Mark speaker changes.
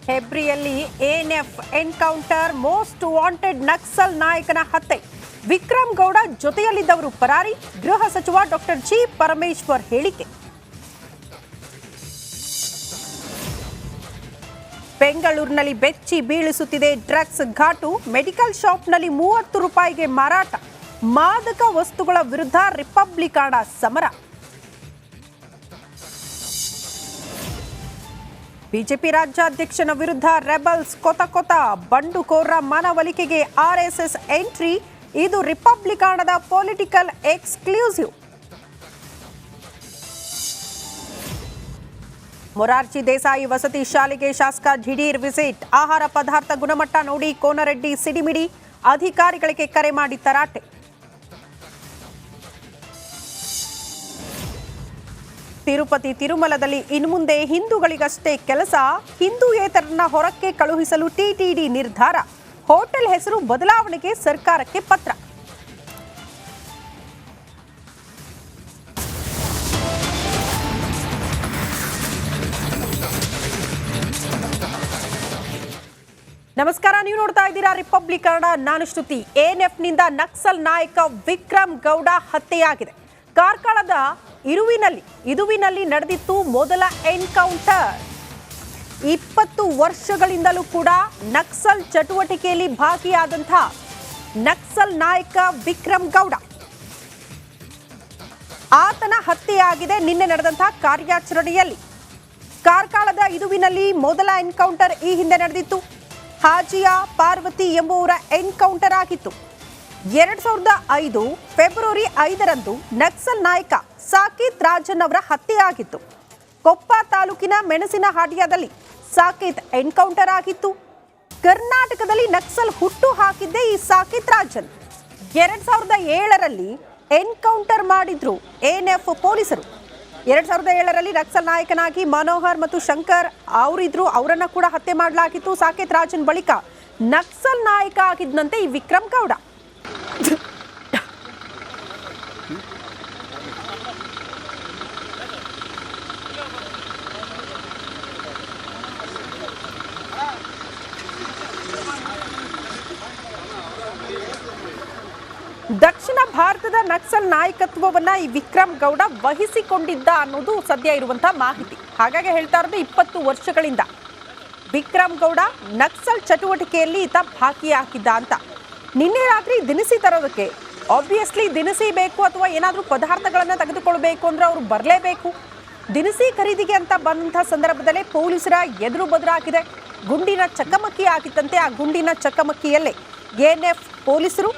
Speaker 1: ಹೆಬ್ರಿಯಲ್ಲಿ ANF encounter, most wanted Naxal ನಾಯಕನ ಹತ್ಯೆ. ವಿಕ್ರಮ್ ಗೌಡ ಜೊತೆಯಲ್ಲಿದ್ದವರು ಪರಾರಿ. ಗೃಹ ಸಚಿವ ಡಾಕ್ಟರ್ ಜಿ ಪರಮೇಶ್ವರ್ ಹೇಳಿಕೆ. ಬೆಂಗಳೂರಿನಲ್ಲಿ ಬೆಚ್ಚಿ ಬೀಳಿಸುತ್ತಿದೆ ಡ್ರಗ್ಸ್ ಘಾಟು. ಮೆಡಿಕಲ್ ಶಾಪ್ನಲ್ಲಿ 30 ರೂಪಾಯಿಗೆ ಮಾರಾಟ. ಮಾದಕ ವಸ್ತುಗಳ ವಿರುದ್ಧ ರಿಪಬ್ಲಿಕಾಣ ಸಮರ. ಬಿಜೆಪಿ ರಾಜ್ಯಾಧ್ಯಕ್ಷನ ವಿರುದ್ಧ ರೆಬಲ್ಸ್ ಕೊತ ಬಂಡುಕೋರರ ಮನವೊಲಿಕೆಗೆ ಆರ್ಎಸ್ಎಸ್ ಎಂಟ್ರಿ. ಇದು ರಿಪಬ್ಲಿಕಾಣದ ಪೊಲಿಟಿಕಲ್ ಎಕ್ಸ್ಕ್ಲೂಸಿವ್. ಮೊರಾರ್ಜಿ ದೇಸಾಯಿ ವಸತಿ ಶಾಲೆಗೆ ಶಾಸಕ ದಿಢೀರ್ ವಿಸಿಟ್. ಆಹಾರ ಪದಾರ್ಥ ಗುಣಮಟ್ಟ ನೋಡಿ ಕೋನರೆಡ್ಡಿ ಸಿಡಿಮಿಡಿ. ಅಧಿಕಾರಿಗಳಿಗೆ ಕರೆ ಮಾಡಿ ತರಾಟೆ. ತಿರುಪತಿ ತಿರುಮಲದಲ್ಲಿ ಇನ್ಮುಂದೆ ಹಿಂದೂಗಳಿಗಷ್ಟೇ ಕೆಲಸ. ಹಿಂದೂಯೇತರನ್ನ ಹೊರಕ್ಕೆ ಕಳುಹಿಸಲು ಟಿಟಿಡಿ ನಿರ್ಧಾರ. ಹೋಟೆಲ್ ಹೆಸರು ಬದಲಾವಣೆಗೆ ಸರ್ಕಾರಕ್ಕೆ ಪತ್ರ. ನಮಸ್ಕಾರ, ನೀವು ನೋಡ್ತಾ ಇದ್ದೀರಾ ರಿಪಬ್ಲಿಕ್ ಕನ್ನಡ. ನಾನು ಶ್ರುತಿ. ಎಎನ್ಎಫ್ನಿಂದ ನಕ್ಸಲ್ ನಾಯಕ ವಿಕ್ರಮ್ ಗೌಡ ಹತ್ಯೆಯಾಗಿದೆ. ಕಾರ್ಕಳದ ಇದುವಿನಲ್ಲಿ ನಡೆದಿತ್ತು ಮೊದಲ ಎನ್ಕೌಂಟರ್. 20 ವರ್ಷಗಳಿಂದಲೂ ಕೂಡ ನಕ್ಸಲ್ ಚಟುವಟಿಕೆಯಲ್ಲಿ ಭಾಗಿಯಾದಂತಹ ನಕ್ಸಲ್ ನಾಯಕ ವಿಕ್ರಮ್ ಗೌಡ, ಆತನ ಹತ್ಯೆಯಾಗಿದೆ ನಿನ್ನೆ ನಡೆದಂತಹ ಕಾರ್ಯಾಚರಣೆಯಲ್ಲಿ. ಕಾರ್ಕಳದ ಇದುವಿನಲ್ಲಿ ಮೊದಲ ಎನ್ಕೌಂಟರ್ ಈ ಹಿಂದೆ ನಡೆದಿತ್ತು. ಹಾಜಿಯಾ ಪಾರ್ವತಿ ಎಂಬುವರ ಎನ್ಕೌಂಟರ್ ಆಗಿತ್ತು. 2005 ಫೆಬ್ರವರಿ 5ರಂದು ನಕ್ಸಲ್ ನಾಯಕ ಸಾಕೇತ್ ರಾಜನ್ ಅವರ ಹತ್ಯೆಯಾಗಿತ್ತು. ಕೊಪ್ಪ ತಾಲೂಕಿನ ಮೆಣಸಿನಹಾಡಿಯಾದಲ್ಲಿ ಸಾಕೇತ್ ಎನ್ಕೌಂಟರ್ ಆಗಿತ್ತು. ಕರ್ನಾಟಕದಲ್ಲಿ ನಕ್ಸಲ್ ಹುಟ್ಟು ಹಾಕಿದ್ದೇ ಈ ಸಾಕೇತ್ ರಾಜನ್. 2007ರಲ್ಲಿ ಎನ್ಕೌಂಟರ್ ಮಾಡಿದ್ರು ಎಎನ್ಎಫ್ ಪೊಲೀಸರು. 2007ರಲ್ಲಿ ನಕ್ಸಲ್ ನಾಯಕನಾಗಿ ಮನೋಹರ್ ಮತ್ತು ಶಂಕರ್ ಅವರಿದ್ರು. ಅವರನ್ನ ಕೂಡ ಹತ್ಯೆ ಮಾಡಲಾಗಿತ್ತು. ಸಾಕೇತ್ ರಾಜನ್ ಬಳಿಕ ನಕ್ಸಲ್ ನಾಯಕ ಆಗಿದ್ದಂತೆ ಈ ವಿಕ್ರಮ್ ಗೌಡ. ದಕ್ಷಿಣ ಭಾರತದ ನಕ್ಸಲ್ ನಾಯಕತ್ವವನ್ನ ಈ ವಿಕ್ರಮ್ ಗೌಡ ವಹಿಸಿಕೊಂಡಿದ್ದ ಅನ್ನೋದು ಸದ್ಯ ಇರುವಂತಹ ಮಾಹಿತಿ. ಹಾಗಾಗಿ ಹೇಳ್ತಾ ಇರೋದು 20 ವರ್ಷಗಳಿಂದ ವಿಕ್ರಮ್ ಗೌಡ ನಕ್ಸಲ್ ಚಟುವಟಿಕೆಯಲ್ಲಿ ಈತ ಭಾಗಿಯಾಗಿದ್ದ ಅಂತ. ನಿನ್ನೆ ರಾತ್ರಿ ದಿನಸಿ ತರೋದಕ್ಕೆ ಆಬ್ವಿಯಸ್ಲಿ ದಿನಸಿ ಬೇಕು ಅಥವಾ ಏನಾದರೂ ಪದಾರ್ಥಗಳನ್ನು ತೆಗೆದುಕೊಳ್ಬೇಕು ಅಂದ್ರೆ ಅವರು ಬರಲೇಬೇಕು. ದಿನಸಿ ಖರೀದಿಗೆ ಅಂತ ಬಂದಂಥ ಸಂದರ್ಭದಲ್ಲೇ ಪೊಲೀಸರ ಎದುರು ಬದುರಾಗಿದೆ. ಗುಂಡಿನ ಚಕಮಕಿ ಆಗಿತ್ತಂತೆ. ಆ ಗುಂಡಿನ ಚಕಮಕಿಯಲ್ಲೇ ಎಎನ್ಎಫ್ ಪೊಲೀಸರು